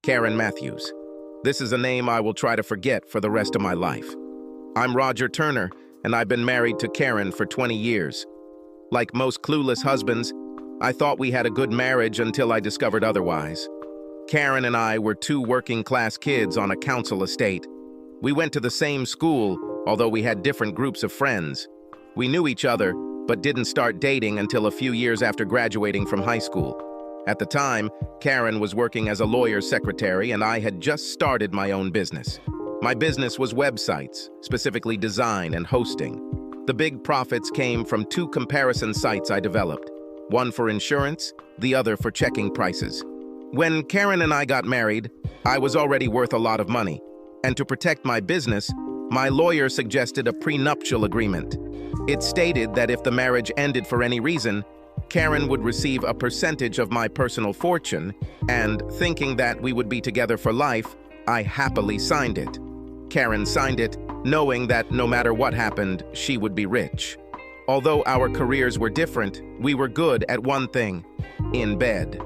Karen Matthews. This is a name I will try to forget for the rest of my life. I'm Roger Turner, and I've been married to Karen for 20 years. Like most clueless husbands, I thought we had a good marriage until I discovered otherwise. Karen and I were two working-class kids on a council estate. We went to the same school, although we had different groups of friends. We knew each other, but didn't start dating until a few years after graduating from high school. At the time, Karen was working as a lawyer's secretary, and I had just started my own business. My business was websites, specifically design and hosting. The big profits came from two comparison sites I developed, one for insurance, the other for checking prices. When Karen and I got married, I was already worth a lot of money, and to protect my business, my lawyer suggested a prenuptial agreement. It stated that if the marriage ended for any reason, Karen would receive a percentage of my personal fortune, and thinking that we would be together for life, I happily signed it. Karen signed it, knowing that no matter what happened, she would be rich. Although our careers were different, we were good at one thing: in bed.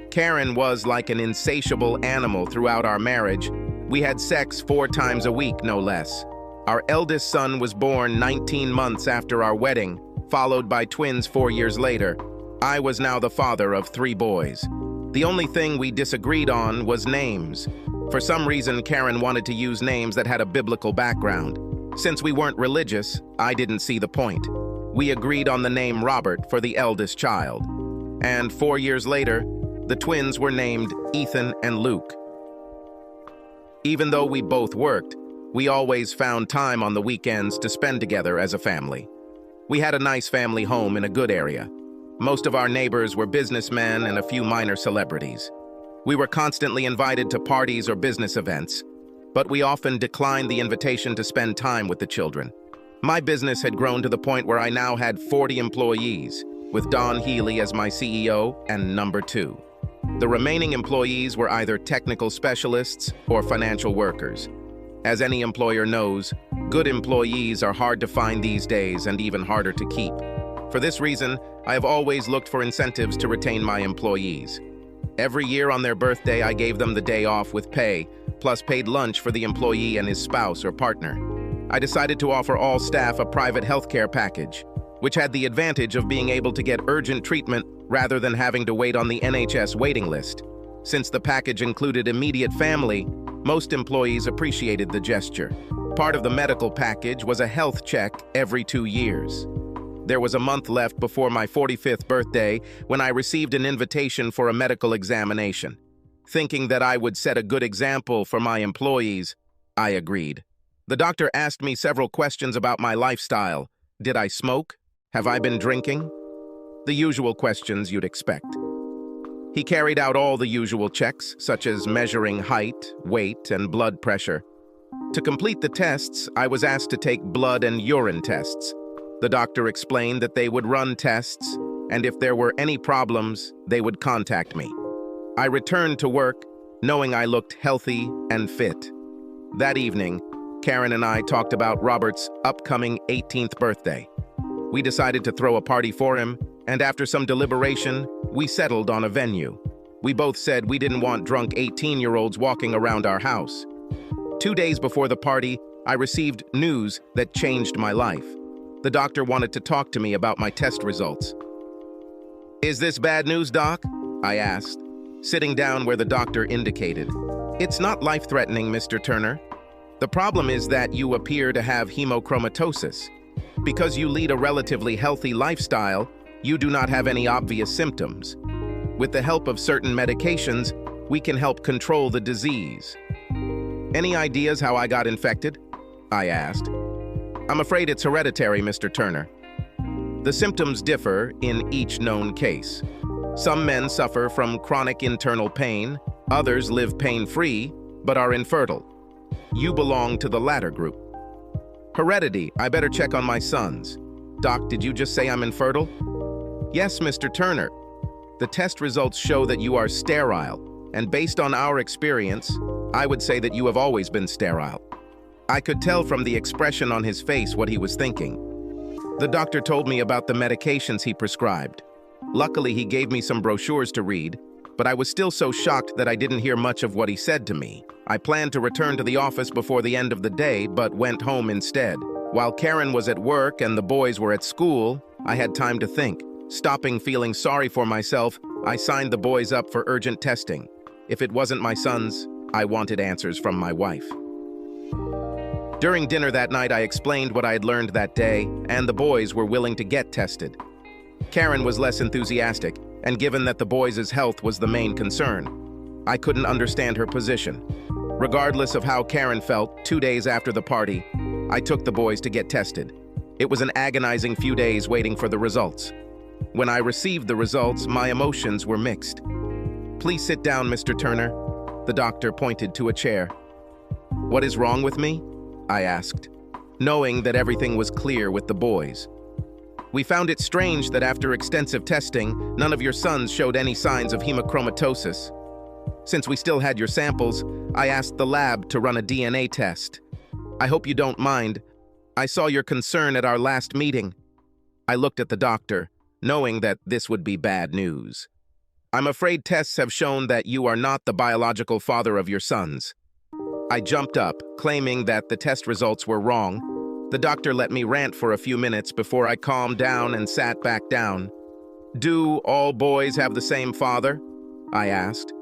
Karen was like an insatiable animal throughout our marriage. We had sex 4 times a week, no less. Our eldest son was born 19 months after our wedding, followed by twins 4 years later. I was now the father of 3 boys. The only thing we disagreed on was names. For some reason, Karen wanted to use names that had a biblical background. Since we weren't religious, I didn't see the point. We agreed on the name Robert for the eldest child. And 4 years later, the twins were named Ethan and Luke. Even though we both worked, we always found time on the weekends to spend together as a family. We had a nice family home in a good area. Most of our neighbors were businessmen and a few minor celebrities. We were constantly invited to parties or business events, but we often declined the invitation to spend time with the children. My business had grown to the point where I now had 40 employees, with Don Healy as my CEO and number 2. The remaining employees were either technical specialists or financial workers. As any employer knows, good employees are hard to find these days and even harder to keep. For this reason, I have always looked for incentives to retain my employees. Every year on their birthday, I gave them the day off with pay, plus paid lunch for the employee and his spouse or partner. I decided to offer all staff a private healthcare package, which had the advantage of being able to get urgent treatment rather than having to wait on the NHS waiting list. Since the package included immediate family, most employees appreciated the gesture. Part of the medical package was a health check every 2 years. There was a month left before my 45th birthday when I received an invitation for a medical examination. Thinking that I would set a good example for my employees, I agreed. The doctor asked me several questions about my lifestyle. Did I smoke? Have I been drinking? The usual questions you'd expect. He carried out all the usual checks, such as measuring height, weight, and blood pressure. To complete the tests, I was asked to take blood and urine tests. The doctor explained that they would run tests, and if there were any problems, they would contact me. I returned to work, knowing I looked healthy and fit. That evening, Karen and I talked about Robert's upcoming 18th birthday. We decided to throw a party for him, and after some deliberation, we settled on a venue. We both said we didn't want drunk 18-year-olds walking around our house. 2 days before the party, I received news that changed my life. The doctor wanted to talk to me about my test results. "Is this bad news, Doc?" I asked, sitting down where the doctor indicated. "It's not life-threatening, Mr. Turner. The problem is that you appear to have hemochromatosis. Because you lead a relatively healthy lifestyle, you do not have any obvious symptoms. With the help of certain medications, we can help control the disease." "Any ideas how I got infected?" I asked. "I'm afraid it's hereditary, Mr. Turner. The symptoms differ in each known case. Some men suffer from chronic internal pain, others live pain-free, but are infertile. You belong to the latter group." "Heredity, I better check on my sons." "Doc, did you just say I'm infertile?" "Yes, Mr. Turner. The test results show that you are sterile, and based on our experience, I would say that you have always been sterile." I could tell from the expression on his face what he was thinking. The doctor told me about the medications he prescribed. Luckily, he gave me some brochures to read, but I was still so shocked that I didn't hear much of what he said to me. I planned to return to the office before the end of the day, but went home instead. While Karen was at work and the boys were at school, I had time to think. Stopping feeling sorry for myself, I signed the boys up for urgent testing. If it wasn't my sons, I wanted answers from my wife. During dinner that night, I explained what I had learned that day, and the boys were willing to get tested. Karen was less enthusiastic, and given that the boys' health was the main concern, I couldn't understand her position. Regardless of how Karen felt, 2 days after the party, I took the boys to get tested. It was an agonizing few days waiting for the results. When I received the results, my emotions were mixed. "Please sit down, Mr. Turner." The doctor pointed to a chair. "What is wrong with me?" I asked, knowing that everything was clear with the boys. "We found it strange that after extensive testing, none of your sons showed any signs of hemochromatosis. Since we still had your samples, I asked the lab to run a DNA test. I hope you don't mind. I saw your concern at our last meeting." I looked at the doctor, knowing that this would be bad news. "I'm afraid tests have shown that you are not the biological father of your sons." I jumped up, claiming that the test results were wrong. The doctor let me rant for a few minutes before I calmed down and sat back down. "Do all boys have the same father?" I asked.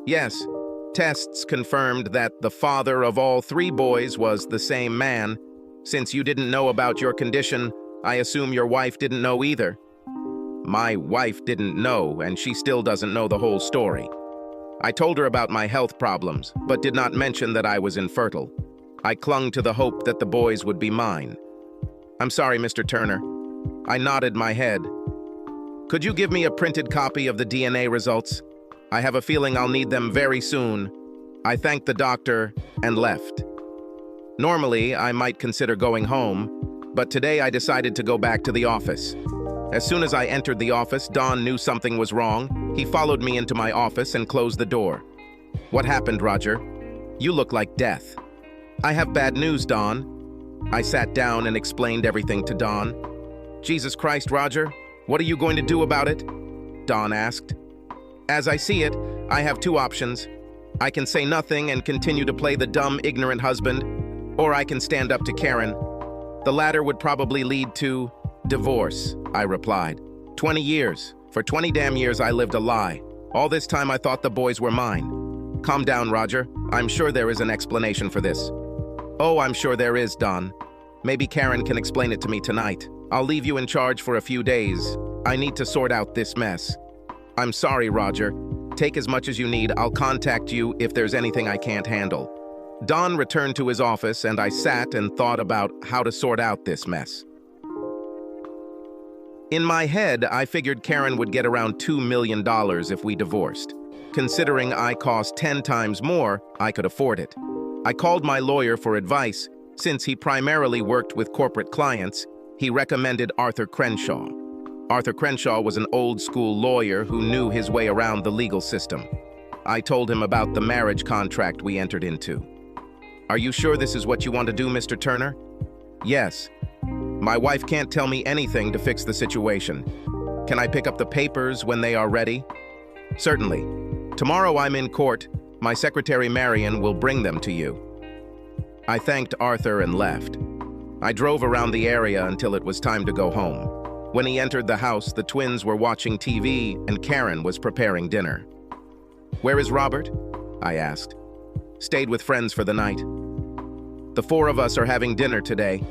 "Yes. Tests confirmed that the father of all 3 boys was the same man. Since you didn't know about your condition, I assume your wife didn't know either." My wife didn't know, and she still doesn't know the whole story. I told her about my health problems, but did not mention that I was infertile. I clung to the hope that the boys would be mine. "I'm sorry, Mr. Turner." I nodded my head. "Could you give me a printed copy of the DNA results? I have a feeling I'll need them very soon." I thanked the doctor and left. Normally, I might consider going home, but today I decided to go back to the office. As soon as I entered the office, Don knew something was wrong. He followed me into my office and closed the door. "What happened, Roger? You look like death." "I have bad news, Don." I sat down and explained everything to Don. "Jesus Christ, Roger, what are you going to do about it?" Don asked. "As I see it, I have 2 options. I can say nothing and continue to play the dumb, ignorant husband, or I can stand up to Karen. The latter would probably lead to divorce," I replied. 20 years. For 20 damn years I lived a lie. All this time I thought the boys were mine. "Calm down, Roger. I'm sure there is an explanation for this." "Oh, I'm sure there is, Don. Maybe Karen can explain it to me tonight. I'll leave you in charge for a few days. I need to sort out this mess." "I'm sorry, Roger. Take as much as you need. I'll contact you if there's anything I can't handle." Don returned to his office, and I sat and thought about how to sort out this mess. In my head, I figured Karen would get around $2 million if we divorced. Considering I cost 10 times more, I could afford it. I called my lawyer for advice. Since he primarily worked with corporate clients, he recommended Arthur Crenshaw. Arthur Crenshaw was an old-school lawyer who knew his way around the legal system. I told him about the marriage contract we entered into. "Are you sure this is what you want to do, Mr. Turner?" "Yes. My wife can't tell me anything to fix the situation. Can I pick up the papers when they are ready?" "Certainly. Tomorrow I'm in court. My secretary Marion will bring them to you." I thanked Arthur and left. I drove around the area until it was time to go home. When he entered the house, the twins were watching TV and Karen was preparing dinner. "Where is Robert?" I asked. "Stayed with friends for the night." "The 4 of us are having dinner today."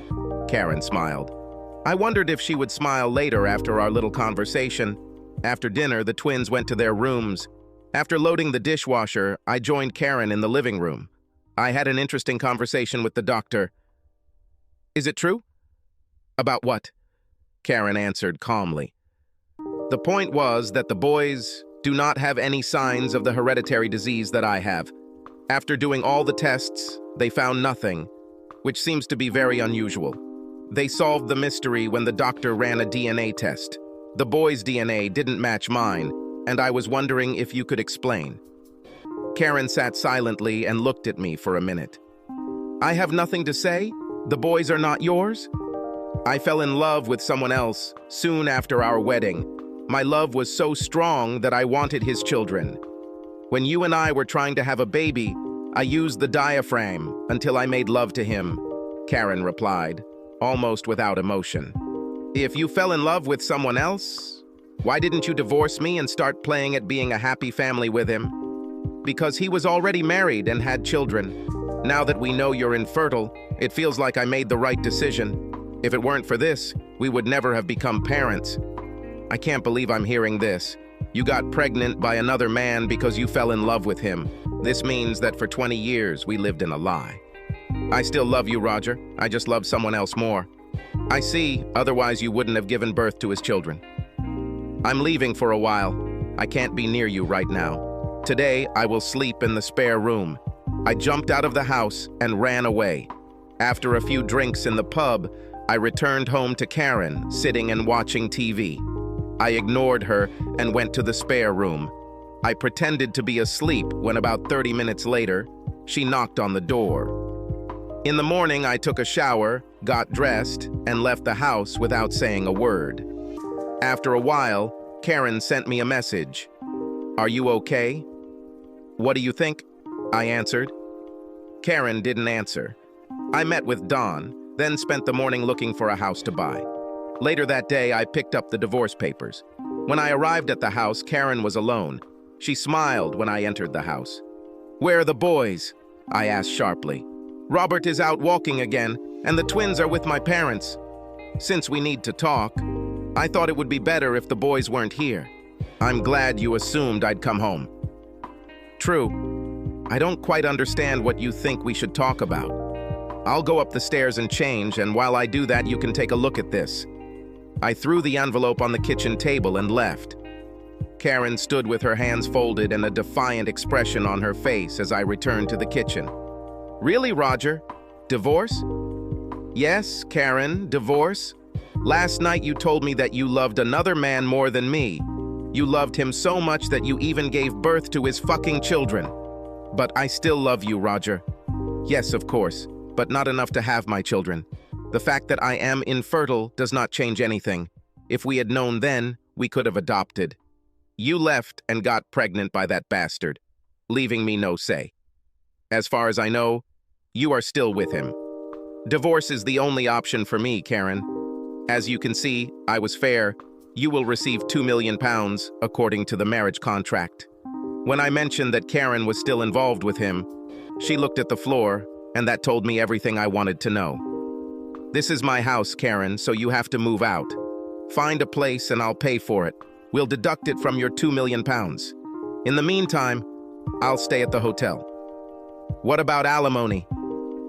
Karen smiled. I wondered if she would smile later after our little conversation. After dinner, the twins went to their rooms. After loading the dishwasher, I joined Karen in the living room. I had an interesting conversation with the doctor. "Is it true?" "About what?" Karen answered calmly. "The point was that the boys do not have any signs of the hereditary disease that I have. After doing all the tests, they found nothing, which seems to be very unusual. They solved the mystery when the doctor ran a DNA test. The boys' DNA didn't match mine, and I was wondering if you could explain." Karen sat silently and looked at me for a minute. "I have nothing to say? The boys are not yours?" "I fell in love with someone else soon after our wedding. My love was so strong that I wanted his children. When you and I were trying to have a baby, I used the diaphragm until I made love to him," Karen replied, almost without emotion. "If you fell in love with someone else, why didn't you divorce me and start playing at being a happy family with him?" "Because he was already married and had children. Now that we know you're infertile, it feels like I made the right decision. If it weren't for this, we would never have become parents." "I can't believe I'm hearing this. You got pregnant by another man because you fell in love with him. This means that for 20 years we lived in a lie." "I still love you, Roger. I just love someone else more." "I see, otherwise you wouldn't have given birth to his children." "I'm leaving for a while. I can't be near you right now. Today I will sleep in the spare room." I jumped out of the house and ran away. After a few drinks in the pub, I returned home to Karen, sitting and watching TV. I ignored her and went to the spare room. I pretended to be asleep when about 30 minutes later, she knocked on the door. In the morning, I took a shower, got dressed, and left the house without saying a word. After a while, Karen sent me a message. "Are you okay?" "What do you think?" I answered. Karen didn't answer. I met with Don, then spent the morning looking for a house to buy. Later that day, I picked up the divorce papers. When I arrived at the house, Karen was alone. She smiled when I entered the house. "Where are the boys?" I asked sharply. "Robert is out walking again, and the twins are with my parents. Since we need to talk, I thought it would be better if the boys weren't here. I'm glad you assumed I'd come home." "True. I don't quite understand what you think we should talk about. I'll go up the stairs and change, and while I do that, you can take a look at this." I threw the envelope on the kitchen table and left. Karen stood with her hands folded and a defiant expression on her face as I returned to the kitchen. "Really, Roger? Divorce?" "Yes, Karen, divorce. Last night you told me that you loved another man more than me. You loved him so much that you even gave birth to his fucking children. But I still love you, Roger. Yes, of course, but not enough to have my children. The fact that I am infertile does not change anything. If we had known then, we could have adopted. You left and got pregnant by that bastard, leaving me no say. As far as I know, you are still with him. Divorce is the only option for me, Karen. As you can see, I was fair. You will receive £2 million, according to the marriage contract." When I mentioned that Karen was still involved with him, she looked at the floor, and that told me everything I wanted to know. "This is my house, Karen, so you have to move out. Find a place and I'll pay for it. We'll deduct it from your £2 million. In the meantime, I'll stay at the hotel." "What about alimony?"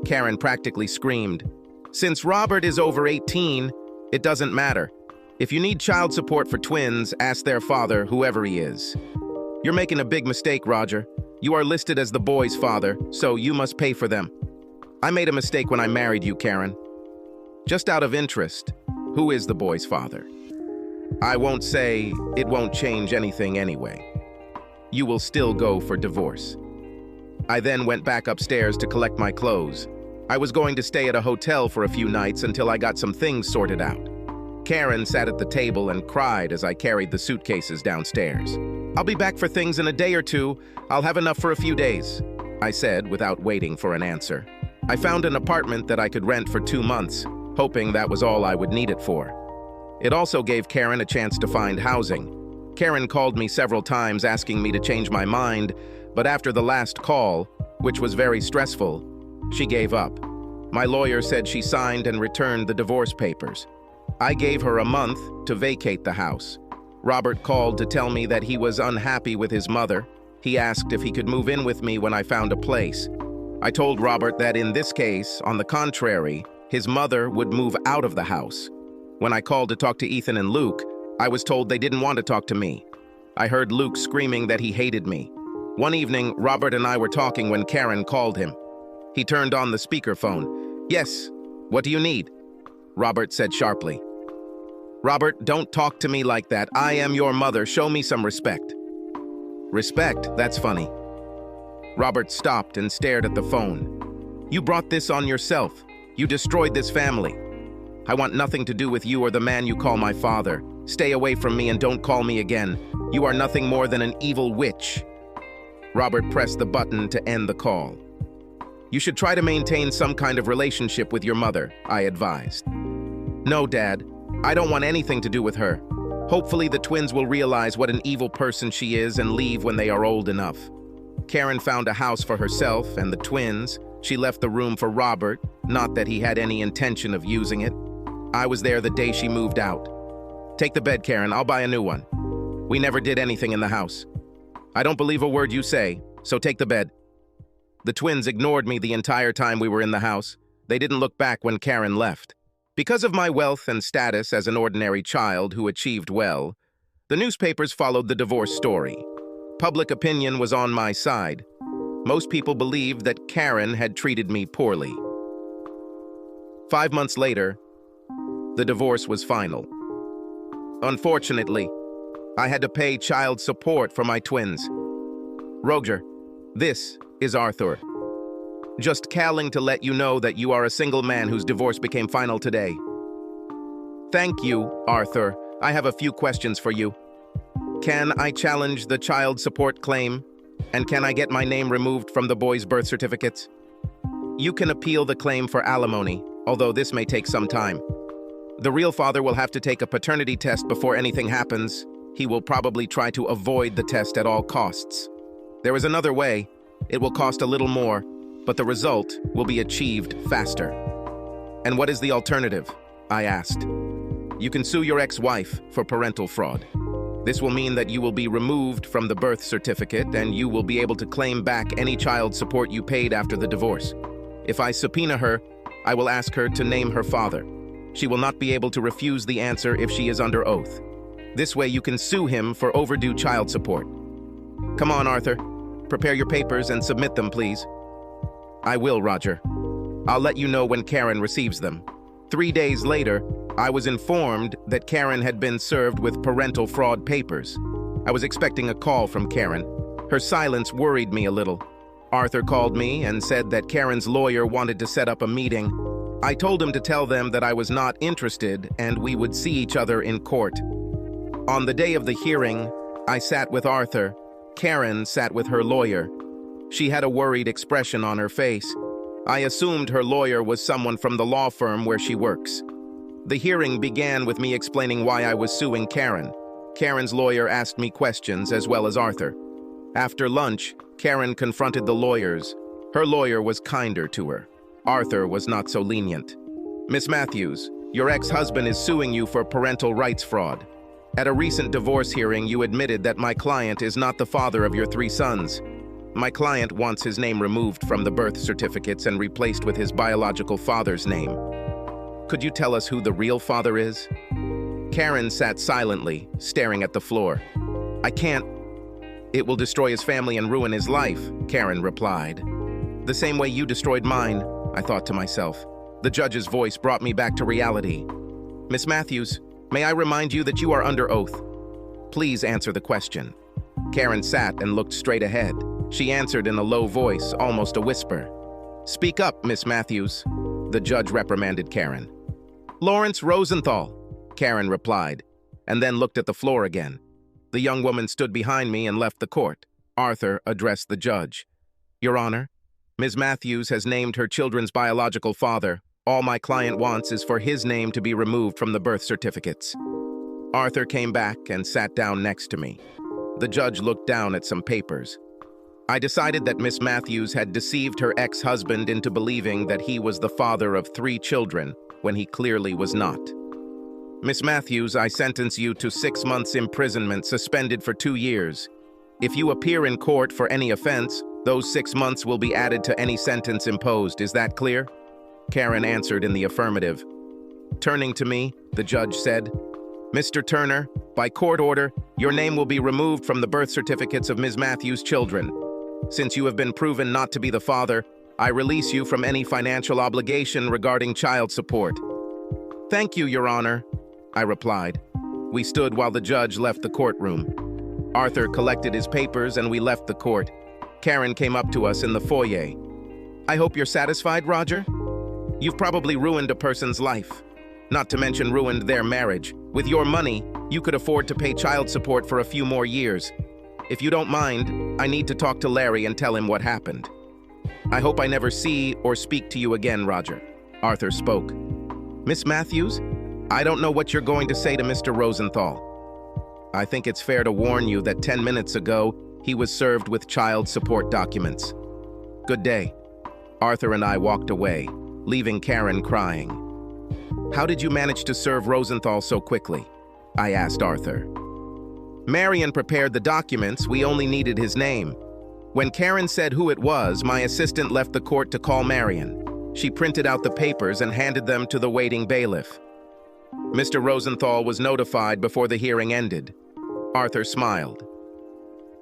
Karen practically screamed. "Since Robert is over 18, it doesn't matter. If you need child support for twins, ask their father, whoever he is." "You're making a big mistake, Roger. You are listed as the boy's father, so you must pay for them." "I made a mistake when I married you, Karen." "Just out of interest, who is the boy's father?" "I won't say. It won't change anything anyway. You will still go for divorce." I then went back upstairs to collect my clothes. I was going to stay at a hotel for a few nights until I got some things sorted out. Karen sat at the table and cried as I carried the suitcases downstairs. "I'll be back for things in a day or two. I'll have enough for a few days," I said without waiting for an answer. I found an apartment that I could rent for 2 months, hoping that was all I would need it for. It also gave Karen a chance to find housing. Karen called me several times asking me to change my mind, but after the last call, which was very stressful, she gave up. My lawyer said she signed and returned the divorce papers. I gave her a month to vacate the house. Robert called to tell me that he was unhappy with his mother. He asked if he could move in with me when I found a place. I told Robert that in this case, on the contrary, his mother would move out of the house. When I called to talk to Ethan and Luke, I was told they didn't want to talk to me. I heard Luke screaming that he hated me. One evening, Robert and I were talking when Karen called him. He turned on the speakerphone. "Yes, what do you need?" Robert said sharply. "Robert, don't talk to me like that. I am your mother. Show me some respect." "Respect? That's funny." Robert stopped and stared at the phone. "You brought this on yourself. You destroyed this family. I want nothing to do with you or the man you call my father. Stay away from me and don't call me again. You are nothing more than an evil witch." Robert pressed the button to end the call. "You should try to maintain some kind of relationship with your mother," I advised. "No, Dad. I don't want anything to do with her. Hopefully the twins will realize what an evil person she is and leave when they are old enough." Karen found a house for herself and the twins. She left the room for Robert, not that he had any intention of using it. I was there the day she moved out. "Take the bed, Karen. I'll buy a new one. We never did anything in the house." "I don't believe a word you say, so take the bed." The twins ignored me the entire time we were in the house. They didn't look back when Karen left. Because of my wealth and status as an ordinary child who achieved well, the newspapers followed the divorce story. Public opinion was on my side. Most people believed that Karen had treated me poorly. 5 months later, the divorce was final. Unfortunately, I had to pay child support for my twins. "Roger, this is Arthur. Just calling to let you know that you are a single man whose divorce became final today." "Thank you, Arthur. I have a few questions for you. Can I challenge the child support claim? And can I get my name removed from the boys' birth certificates?" "You can appeal the claim for alimony, although this may take some time. The real father will have to take a paternity test before anything happens. He will probably try to avoid the test at all costs. There is another way. It will cost a little more, but the result will be achieved faster." "And what is the alternative?" I asked. "You can sue your ex-wife for parental fraud. This will mean that you will be removed from the birth certificate and you will be able to claim back any child support you paid after the divorce. If I subpoena her, I will ask her to name her father. She will not be able to refuse the answer if she is under oath. This way you can sue him for overdue child support. Come on, Arthur. Prepare your papers and submit them, please." "I will, Roger. I'll let you know when Karen receives them." 3 days later, I was informed that Karen had been served with parental fraud papers. I was expecting a call from Karen. Her silence worried me a little. Arthur called me and said that Karen's lawyer wanted to set up a meeting. I told him to tell them that I was not interested and we would see each other in court. On the day of the hearing, I sat with Arthur. Karen sat with her lawyer. She had a worried expression on her face. I assumed her lawyer was someone from the law firm where she works. The hearing began with me explaining why I was suing Karen. Karen's lawyer asked me questions as well as Arthur. After lunch, Karen confronted the lawyers. Her lawyer was kinder to her. Arthur was not so lenient. "Miss Matthews, your ex-husband is suing you for parental rights fraud. At a recent divorce hearing, you admitted that my client is not the father of your 3 sons. My client wants his name removed from the birth certificates and replaced with his biological father's name. Could you tell us who the real father is?" Karen sat silently, staring at the floor. "I can't. It will destroy his family and ruin his life," Karen replied. "The same way you destroyed mine," I thought to myself. The judge's voice brought me back to reality. "Miss Matthews, may I remind you that you are under oath? Please answer the question." Karen sat and looked straight ahead. She answered in a low voice, almost a whisper. "Speak up, Miss Matthews," the judge reprimanded Karen. "Lawrence Rosenthal," Karen replied, and then looked at the floor again. The young woman stood behind me and left the court. Arthur addressed the judge. "Your Honor, Ms. Matthews has named her children's biological father. All my client wants is for his name to be removed from the birth certificates." Arthur came back and sat down next to me. The judge looked down at some papers. I decided that Miss Matthews had deceived her ex-husband into believing that he was the father of 3 children when he clearly was not. "Miss Matthews, I sentence you to 6 months imprisonment, suspended for 2 years. If you appear in court for any offense, those 6 months will be added to any sentence imposed. Is that clear?" Karen answered in the affirmative. Turning to me, the judge said, "Mr. Turner, by court order, your name will be removed from the birth certificates of Ms. Matthews' children. Since you have been proven not to be the father, I release you from any financial obligation regarding child support." "Thank you, Your Honor," I replied. We stood while the judge left the courtroom. Arthur collected his papers and we left the court. Karen came up to us in the foyer. "I hope you're satisfied, Roger? You've probably ruined a person's life, not to mention ruined their marriage. With your money, You could afford to pay child support for a few more years. If you don't mind, I need to talk to Larry and tell him what happened. I hope I never see or speak to you again, Roger. Arthur spoke. Miss Matthews, I don't know what you're going to say to Mr. Rosenthal. I think it's fair to warn you that 10 minutes ago, he was served with child support documents. Good day. Arthur and I walked away, leaving Karen crying. How did you manage to serve Rosenthal so quickly? I asked Arthur. Marion prepared the documents, we only needed his name. When Karen said who it was, my assistant left the court to call Marion. She printed out the papers and handed them to the waiting bailiff. Mr. Rosenthal was notified before the hearing ended. Arthur smiled.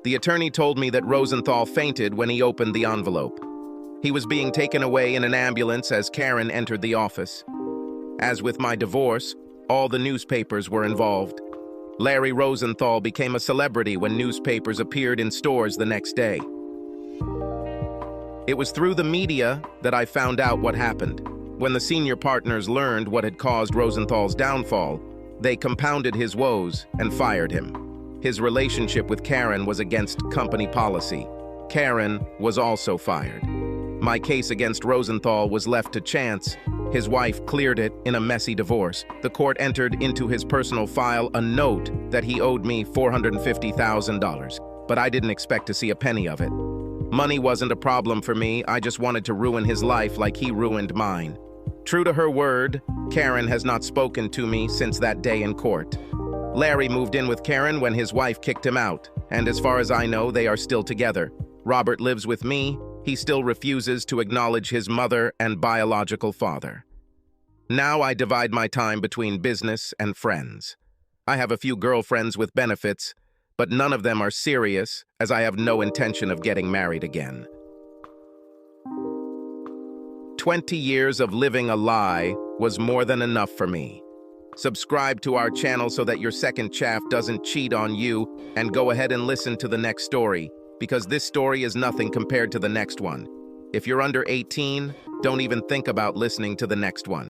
The attorney told me that Rosenthal fainted when he opened the envelope. He was being taken away in an ambulance as Karen entered the office. As with my divorce, all the newspapers were involved. Larry Rosenthal became a celebrity when newspapers appeared in stores the next day. It was through the media that I found out what happened. When the senior partners learned what had caused Rosenthal's downfall, they compounded his woes and fired him. His relationship with Karen was against company policy. Karen was also fired. My case against Rosenthal was left to chance. His wife cleared it in a messy divorce. The court entered into his personal file a note that he owed me $450,000, but I didn't expect to see a penny of it. Money wasn't a problem for me, I just wanted to ruin his life like he ruined mine. True to her word, Karen has not spoken to me since that day in court. Larry moved in with Karen when his wife kicked him out, and as far as I know, they are still together. Robert lives with me. He still refuses to acknowledge his mother and biological father. Now I divide my time between business and friends. I have a few girlfriends with benefits, but none of them are serious, as I have no intention of getting married again. 20 years of living a lie was more than enough for me. Subscribe to our channel so that your second chaff doesn't cheat on you, and go ahead and listen to the next story, because this story is nothing compared to the next one. If you're under 18, don't even think about listening to the next one.